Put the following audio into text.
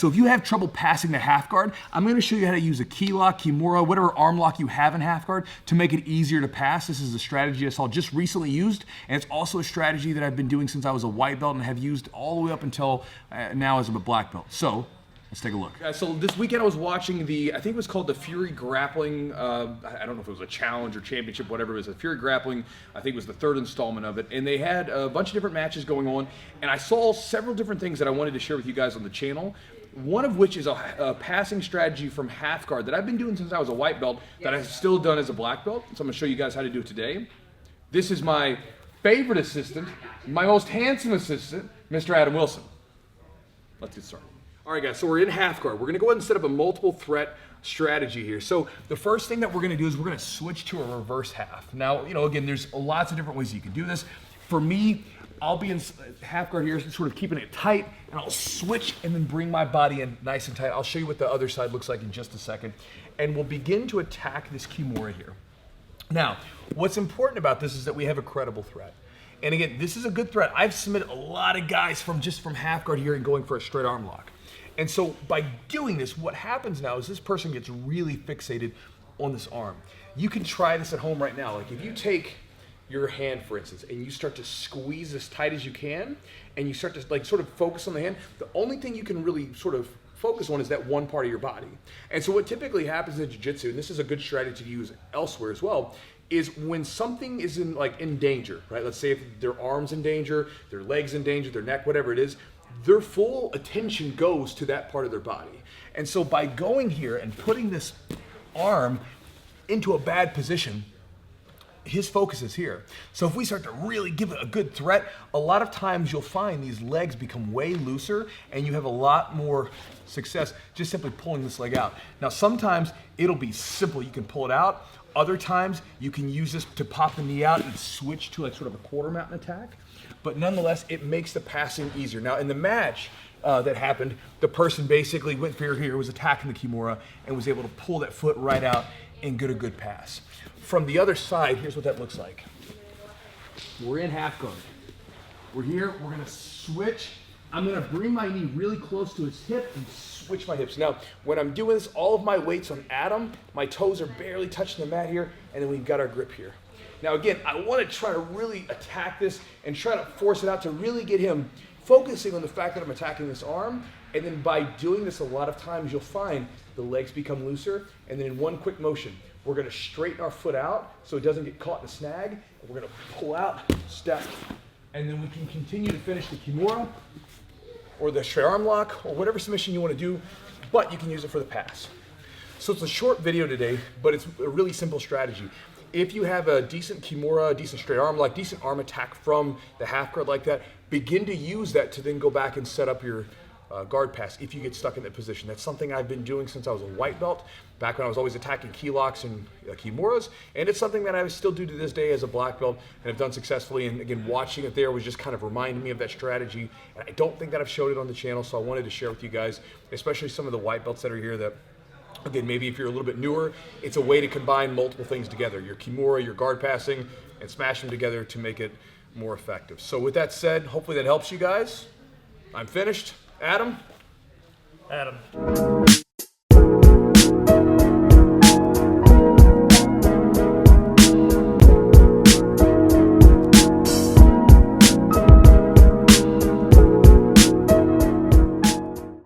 So if you have trouble passing the half guard, I'm gonna show you how to use a keylock, kimura, whatever arm lock you have in half guard to make it easier to pass. This is a strategy I saw just recently used, and it's also a strategy that I've been doing since I was a white belt and have used all the way up until now as I'm a black belt. So let's take a look. So this weekend I was watching I think it was called the Fury Grappling, I don't know if it was a challenge or championship, whatever it was, the Fury Grappling, I think it was the third installment of it, and they had a bunch of different matches going on, and I saw several different things that I wanted to share with you guys on the channel. One of which is a passing strategy from half guard that I've been doing since I was a white belt that I've still done as a black belt. So I'm gonna show you guys how to do it today. This is my favorite assistant, my most handsome assistant, Mr. Adam Wilson. Let's get started. All right guys, so we're in half guard. We're gonna go ahead and set up a multiple threat strategy here. So the first thing that we're gonna do is we're gonna switch to a reverse half. Now, again, there's lots of different ways you can do this. For me, I'll be in half guard here, sort of keeping it tight, and I'll switch and then bring my body in nice and tight. I'll show you what the other side looks like in just a second. And we'll begin to attack this kimura here. Now, what's important about this is that we have a credible threat. And again, this is a good threat. I've submitted a lot of guys from half guard here and going for a straight arm lock. And so by doing this, what happens now is this person gets really fixated on this arm. You can try this at home right now. Like if you take your hand, for instance, and you start to squeeze as tight as you can, and you start to sort of focus on the hand, the only thing you can really sort of focus on is that one part of your body. And so what typically happens in jiu-jitsu, and this is a good strategy to use elsewhere as well, is when something is in danger, right? Let's say if their arm's in danger, their leg's in danger, their neck, whatever it is, their full attention goes to that part of their body. And so by going here and putting this arm into a bad position, his focus is here. So if we start to really give it a good threat, a lot of times you'll find these legs become way looser and you have a lot more success just simply pulling this leg out. Now sometimes it'll be simple, you can pull it out. Other times you can use this to pop the knee out and switch to sort of a quarter mountain attack. But nonetheless, it makes the passing easier. Now in the match that happened, the person basically went for here, was attacking the kimura and was able to pull that foot right out and get a good pass. From the other side, here's what that looks like. We're in half guard. We're here, we're gonna switch. I'm gonna bring my knee really close to his hip and switch my hips. Now, when I'm doing this, all of my weight's on Adam. My toes are barely touching the mat here, and then we've got our grip here. Now again, I wanna try to really attack this and try to force it out to really get him focusing on the fact that I'm attacking this arm. And then by doing this a lot of times, you'll find the legs become looser, and then in one quick motion, we're gonna straighten our foot out so it doesn't get caught in a snag. And we're gonna pull out, step, and then we can continue to finish the kimura or the straight arm lock or whatever submission you wanna do, but you can use it for the pass. So it's a short video today, but it's a really simple strategy. If you have a decent kimura, a decent straight arm lock, decent arm attack from the half guard like that, begin to use that to then go back and set up your guard pass if you get stuck in that position. That's something I've been doing since I was a white belt, back when I was always attacking key locks and kimuras, and it's something that I still do to this day as a black belt and have done successfully. And again, watching it there was just kind of reminding me of that strategy, and I don't think that I've showed it on the channel, so I wanted to share with you guys, especially some of the white belts that are here that, again, maybe if you're a little bit newer, it's a way to combine multiple things together, your kimura, your guard passing, and smash them together to make it more effective. So with that said, hopefully that helps you guys. I'm finished. Adam? Adam.